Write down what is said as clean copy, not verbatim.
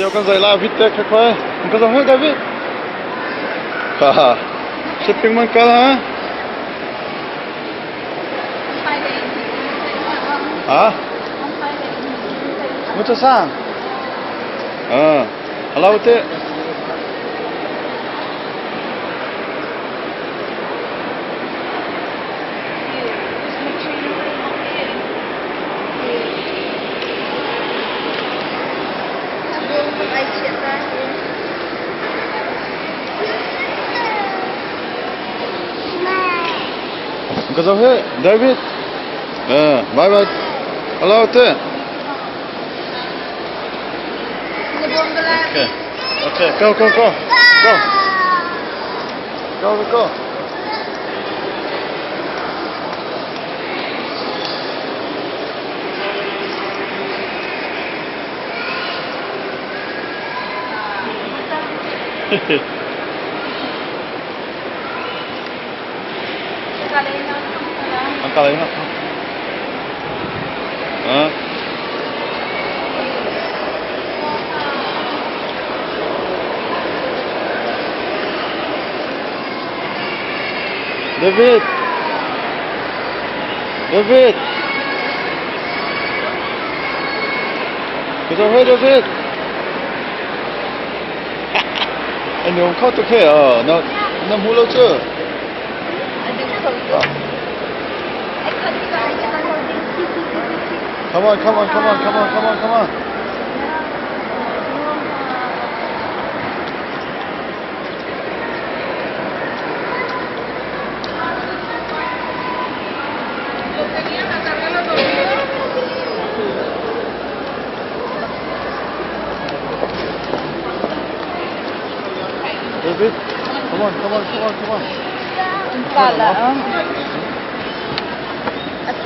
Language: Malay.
Đeo con giày La Vít khắc khoe. Con giày hết David. Haha. Shipping man ka ha? Hả? Muốn cho sang? Hello te. Con giày hết David. Bye bye. Hello te. Okay. Okay, go. Go. Angkat lagi nak. David. Kita hai David. Anh đừng khóc tôi khe nó mua lâu chưa? Come on. David, come on. Kala. At